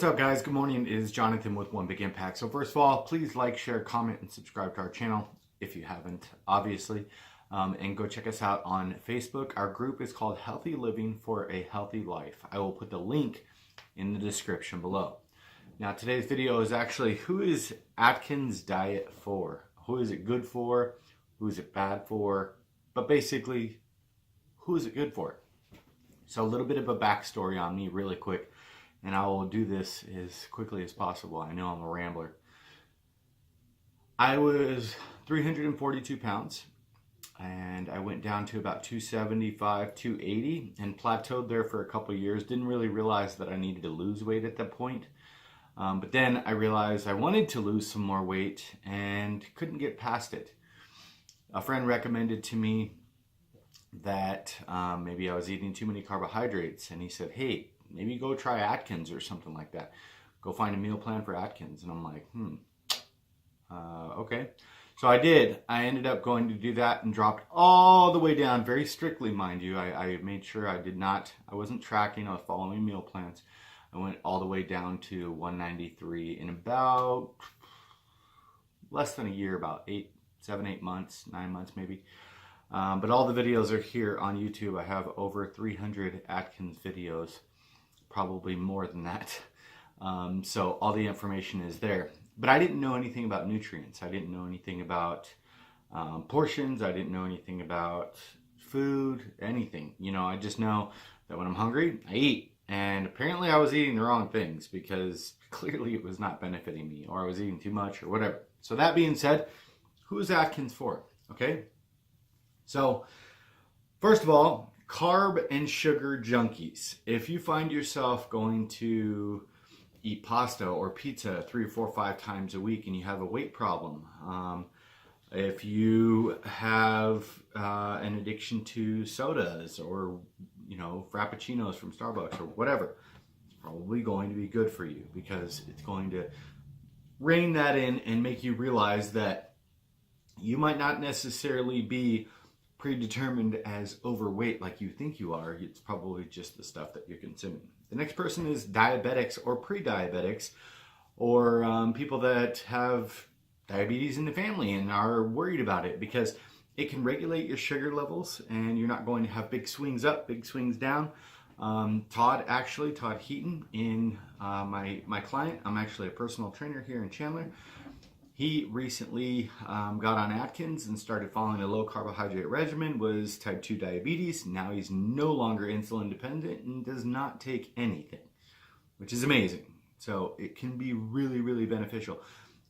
What's up, guys? Good morning. It is Jonathan with One Big Impact. So first of all, please like, share, comment, and subscribe to our channel if you haven't, obviously. And go check us out on Facebook. Our group is called Healthy Living for a Healthy Life. I will put the link in the description below. Now, today's video is actually, who is Atkins Diet for? Who is it good for? Who is it bad for? But basically, who is it good for? So a little bit of a backstory on me really quick. And I will do this as quickly as possible. I know I'm a rambler. I was 342 pounds and I went down to about 275, 280 and plateaued there for a couple of years. Didn't really realize that I needed to lose weight at that point. But then I realized I wanted to lose some more weight and couldn't get past it. A friend recommended to me that maybe I was eating too many carbohydrates, and he said, hey, maybe go try Atkins or something like that. Go find a meal plan for Atkins. And I'm like, okay. So I did. I ended up going to do that and dropped all the way down, very strictly, mind you. I made sure I wasn't tracking, I was following meal plans. I went all the way down to 193 in about less than a year, about 7, 8 months, 9 months maybe. But all the videos are here on YouTube. I have over 300 Atkins videos. Probably more than that. So all the information is there. But I didn't know anything about nutrients. I didn't know anything about portions. I didn't know anything about food, anything. You know, I just know that when I'm hungry, I eat. And apparently I was eating the wrong things because clearly it was not benefiting me, or I was eating too much or whatever. So that being said, who is Atkins for? Okay. So first of all, carb and sugar junkies. If you find yourself going to eat pasta or pizza 3 or 4 or 5 times a week and you have a weight problem, if you have an addiction to sodas or, you know, frappuccinos from Starbucks or whatever, it's probably going to be good for you because it's going to rein that in and make you realize that you might not necessarily be predetermined as overweight like you think you are. It's probably just the stuff that you're consuming. The next person is diabetics or pre-diabetics, or people that have diabetes in the family and are worried about it because it can regulate your sugar levels and you're not going to have big swings up, big swings down. Todd Heaton, in my client, I'm actually a personal trainer here in Chandler. He recently got on Atkins and started following a low carbohydrate regimen, was type 2 diabetes. Now he's no longer insulin dependent and does not take anything, which is amazing. So it can be really, really beneficial.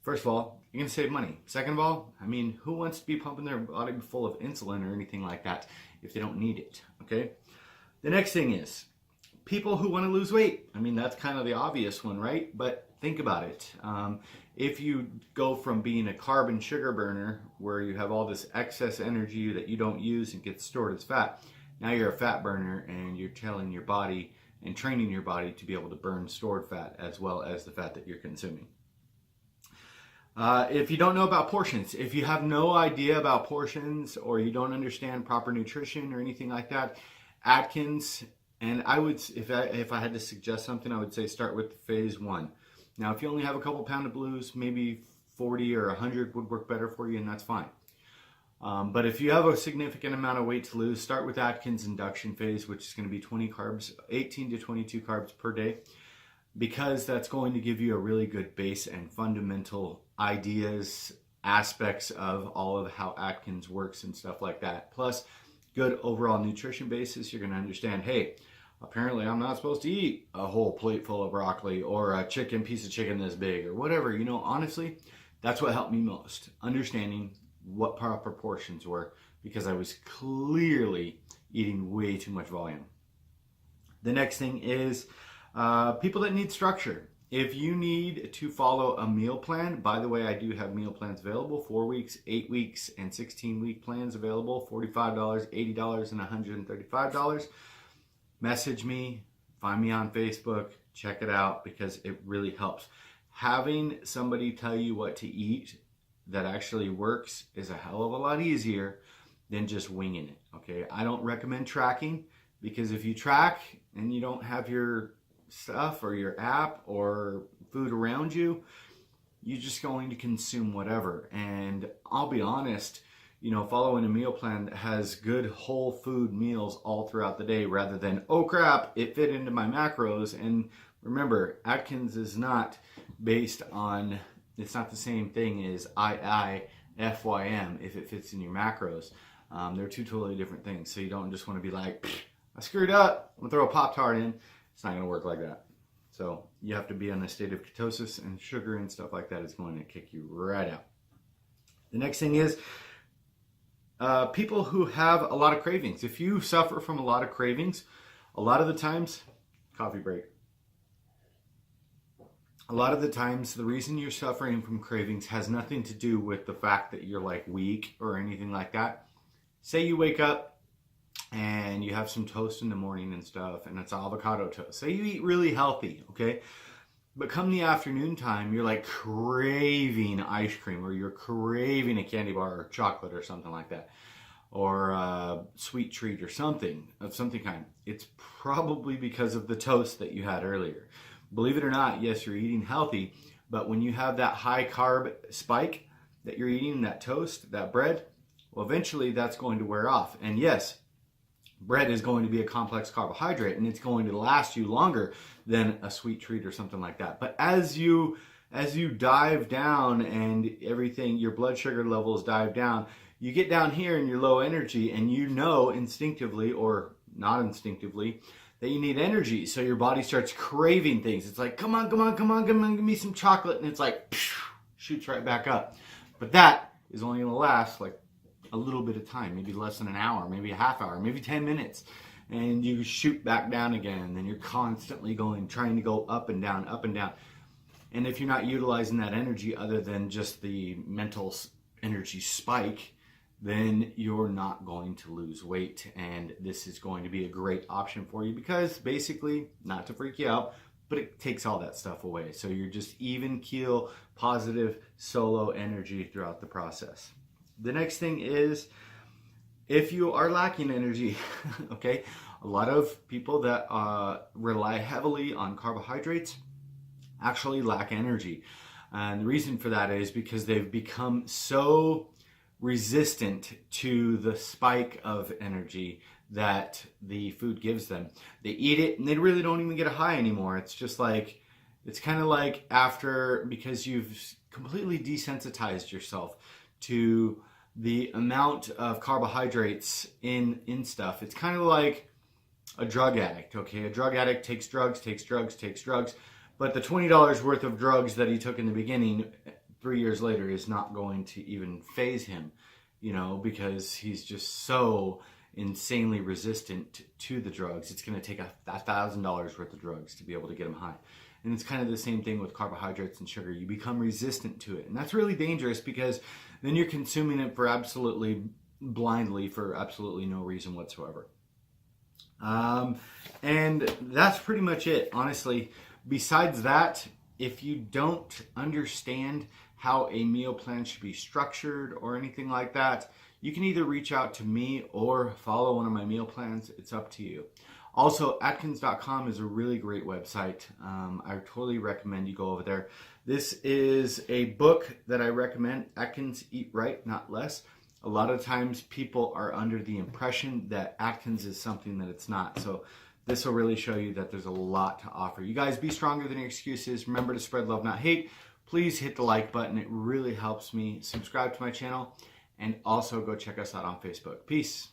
First of all, you're gonna save money. Second of all, I mean, who wants to be pumping their body full of insulin or anything like that if they don't need it, okay? The next thing is people who want to lose weight. I mean, that's kind of the obvious one, right? But think about it. If you go from being a carb and sugar burner, where you have all this excess energy that you don't use and gets stored as fat, now you're a fat burner and you're telling your body and training your body to be able to burn stored fat as well as the fat that you're consuming. If you don't know about portions, if you have no idea about portions or you don't understand proper nutrition or anything like that, Atkins, and I would, if I had to suggest something, I would say start with phase 1. Now, if you only have a couple pound of blues, maybe 40 or 100 would work better for you, and that's fine. But if you have a significant amount of weight to lose, start with Atkins induction phase, which is going to be 20 carbs, 18 to 22 carbs per day, because that's going to give you a really good base and fundamental ideas, aspects of all of how Atkins works and stuff like that. Plus, good overall nutrition basis. You're going to understand, hey, apparently I'm not supposed to eat a whole plate full of broccoli or a piece of chicken this big or whatever. You know, honestly, that's what helped me most. Understanding what proper portions were, because I was clearly eating way too much volume. The next thing is people that need structure. If you need to follow a meal plan, by the way, I do have meal plans available, 4 weeks, 8 weeks, and 16-week plans available, $45, $80, and $135. Message me, find me on Facebook, check it out because it really helps. Having somebody tell you what to eat that actually works is a hell of a lot easier than just winging it, okay? I don't recommend tracking because if you track and you don't have your stuff or your app or food around you, you're just going to consume whatever. And I'll be honest, following a meal plan that has good whole food meals all throughout the day rather than, oh crap, it fit into my macros. And remember, Atkins is not based on, it's not the same thing as IIFYM if it fits in your macros. They're two totally different things. So you don't just want to be like, I screwed up, I'm gonna throw a Pop-Tart in. It's not gonna work like that. So you have to be in a state of ketosis, and sugar and stuff like that is going to kick you right out. The next thing is people who have a lot of cravings. If you suffer from a lot of cravings, a lot of the times, coffee break. A lot of the times, the reason you're suffering from cravings has nothing to do with the fact that you're like weak or anything like that. Say you wake up and you have some toast in the morning and stuff, and it's avocado toast. Say you eat really healthy, okay? But come the afternoon time, you're like craving ice cream, or you're craving a candy bar or chocolate or something like that, or a sweet treat or something of something kind. It's probably because of the toast that you had earlier. Believe it or not, yes, you're eating healthy, but when you have that high carb spike that you're eating, that toast, that bread, well, eventually that's going to wear off. And yes, bread is going to be a complex carbohydrate, and it's going to last you longer than a sweet treat or something like that. But as you dive down and everything, your blood sugar levels dive down, you get down here and you're low energy, and you know instinctively or not instinctively that you need energy. So your body starts craving things. It's like, come on, give me some chocolate. And it's like, shoots right back up. But that is only going to last like a little bit of time, maybe less than an hour, maybe a half hour, maybe 10 minutes. And you shoot back down again. And then you're constantly trying to go up and down, up and down. And if you're not utilizing that energy other than just the mental energy spike, then you're not going to lose weight. And this is going to be a great option for you because basically, not to freak you out, but it takes all that stuff away. So you're just even keel, positive, solo energy throughout the process. The next thing is, if you are lacking energy, okay, a lot of people that rely heavily on carbohydrates actually lack energy. And the reason for that is because they've become so resistant to the spike of energy that the food gives them. They eat it and they really don't even get a high anymore. It's just like, it's kind of like because you've completely desensitized yourself to the amount of carbohydrates in stuff. It's kind of like a drug addict, okay? A drug addict takes drugs, but the $20 worth of drugs that he took in the beginning, 3 years later, is not going to even faze him, because he's just so insanely resistant to the drugs. It's going to take $1,000 worth of drugs to be able to get him high. And it's kind of the same thing with carbohydrates and sugar. You become resistant to it. And that's really dangerous because then you're consuming it for absolutely blindly for absolutely no reason whatsoever. And that's pretty much it, honestly. Besides that, if you don't understand how a meal plan should be structured or anything like that, you can either reach out to me or follow one of my meal plans. It's up to you. Also, Atkins.com is a really great website. I totally recommend you go over there. This is a book that I recommend, Atkins Eat Right, Not Less. A lot of times people are under the impression that Atkins is something that it's not. So this will really show you that there's a lot to offer. You guys, be stronger than your excuses. Remember to spread love, not hate. Please hit the like button. It really helps me. Subscribe to my channel. And also go check us out on Facebook. Peace.